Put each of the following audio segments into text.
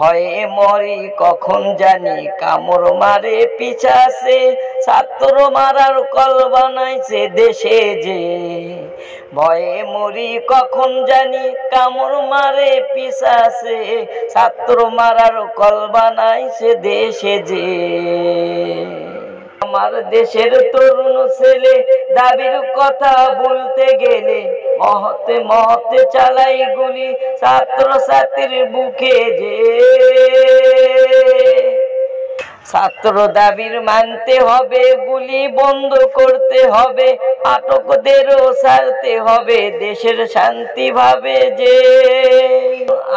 ভয়ে মরি কখন জানি কামড় মারে পিছাছে, ছাত্র মারার কল বানাইছে দেশে যে। ভয়ে মরি কখন জানি কামড় মারে পিছাছে, ছাত্র মারার কল বানাইছে দেশে যে। আমার দেশের তরুণ ছেলে দাবির কথা বলতে গেলে মহতে মহতে চালাই গুলি ছাত্র ছাত্রীর বুকে যে। ছাত্র দাবির মানতে হবে, গুলি বন্ধ করতে হবে, আটকদেরও ছাড়তে হবে, দেশের শান্তি ভাবে যে।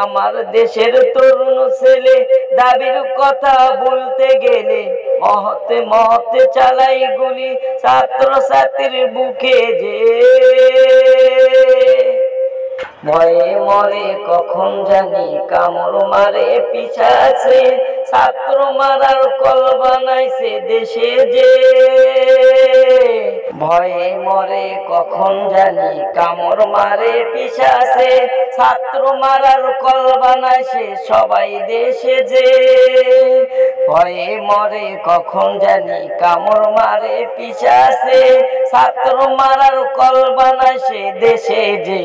আমার দেশের তরুণ ছেলে দাবির কথা বলতে গেলে মহতে মহতে চালাই গুলি ছাত্র ছাত্রীর বুকে যে। ভয়ে মরে কখন জানি কামড় মারে পিছাছে, ছাত্র মারার কল বানাইছে দেশে যে। ভয়ে মরে কখন জানি কামড় মারে পিছাছে, ছাত্র মারার কল বানাইছে সবাই দেশে যে। ভয়ে মরে কখন জানি কামড় মারে পিছাছে, ছাত্র মারার কল বানাইছে দেশে যে।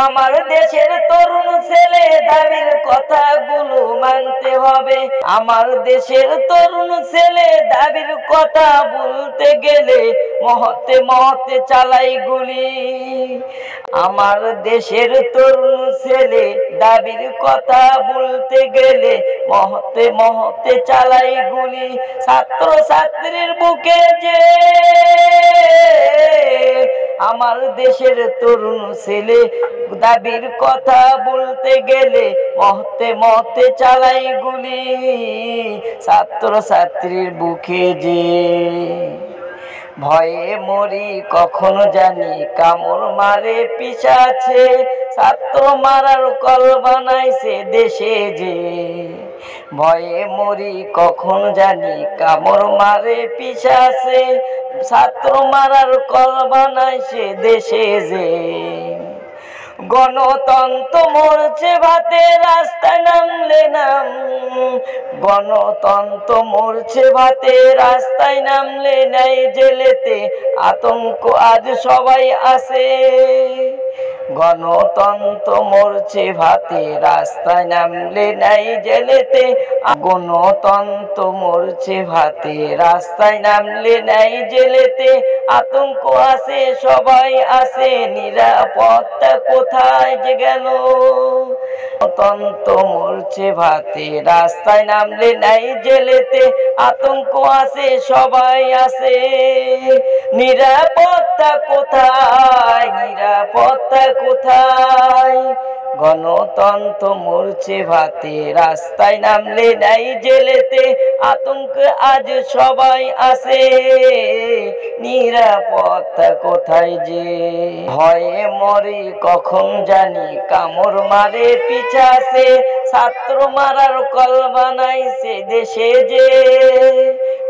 আমার দেশের তরুণ ছেলে দাবির কথাগুলো মানতে হবে, আমার দেশের তরুণ ছেলে দাবির কথা বলতে গেলে মহতে মহতে চালাই গুলি। আমার দেশের তরুণ ছেলে দাবির কথা বলতে গেলে মহতে মহতে চালাই গুলি ছাত্র ছাত্রীর বুকে যে। আমার দেশের তরুণ ছেলে দাবির কথা বলতে গেলে মহতে মহতে চালাই গুলি ছাত্র ছাত্রীর বুকে যে। ভয়ে মরি কখন জানি কামড় মারে পিছাছে, ছাত্র মারার কল বানাইছে দেশে যে। ভয়ে মরি কখন জানি কামড় মারে পিছাছে, ছাত্র মারার কল বানাইছে দেশে যে। গণতন্ত্র মরছে ভাতে রাস্তায় নামলে নাম, গণতন্ত্র মরছে ভাতে রাস্তায় নামলে নাই জেলেতে আতঙ্ক আজ সবাই আছে। গণতন্ত্র মরছে ভাতে রাস্তায় নামলে নাই জেলেতে, গণতন্ত্র মরছে ভাতে রাস্তায় নামলে নাই জেলেতে আতঙ্ক আছে সবাই আছে, নিরাপত্তা কোথায় যে গেল। গণতন্ত্র মরছে ভাতে রাস্তায় নামলে নাই জেলেতে আতঙ্ক আছে সবাই আছে, নিরাপত্তা কোথায়, নিরাপত্তা কোথায়। গণতন্ত্র মরছে ভাতে রাস্তায় নামলে নাই জেলেতে আতঙ্ক আজ সবাই আছে, নিরাপত্তা কোথায় যে। ভয়ে মরি কখন জানি কামড় মারে পিছাছে, ছাত্র মারার কল বানাইছে দেশে যে।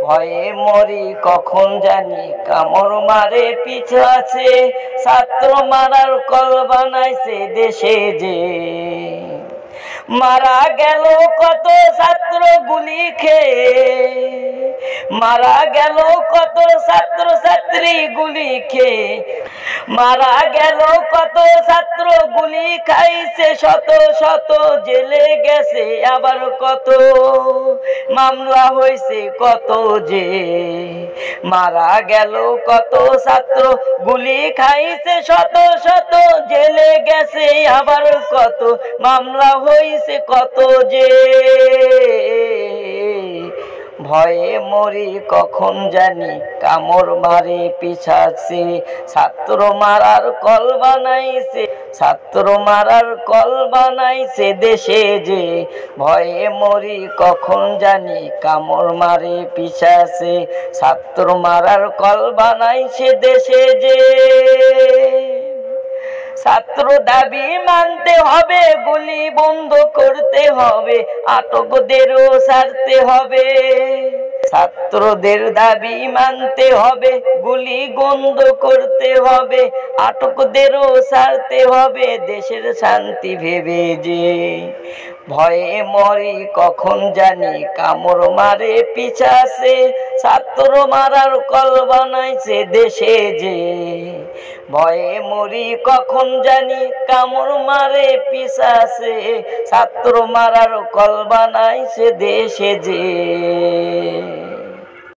ভয়ে মরি কখন জানি কামড় মারে পিছাছে, ছাত্র মারার কল বানাইছে দেশে যে। মারা গেল কত ছাত্র গুলি খেয়ে, মারা গেল কত ছাত্র ছাত্রী গুলি খেয়ে, মারা গেল কত ছাত্র গুলি খাইছে শত শত জেলে গেছে আবার কত, মামলা হয়েছে কত যে। মারা গেল কত ছাত্র গুলি খাইছে শত শত জেলে গেছে আবার কত, মামলা হয়েছে কত যে। ভয়ে মরি কখন জানি কামড় মারে পিছাছে, ছাত্র মারার কল বানাইছে, ছাত্র মারার কল বানাইছে দেশে যে। ভয়ে মরি কখন জানি কামড় মারে পিছাছে, ছাত্র মারার কল বানাইছে দেশে যে। ছাত্র দাবি মানতে হবে, গুলি বন্ধ করতে হবে, আটকদেরও ছাড়তে হবে। ছাত্রদের দাবি মানতে হবে, গুলি বন্ধ করতে হবে, আটকদেরও ছাড়তে হবে, দেশের শান্তি ভেবে যে ভয়ে মরি কখন জানি কামড় মারে পিছাছে, ছাত্র মারার কল বানাইছে দেশে যে ভয়ে মরি কখন জানি কামড় মারে পিছাছে, ছাত্র মারার কল বানাইছে দেশে যে।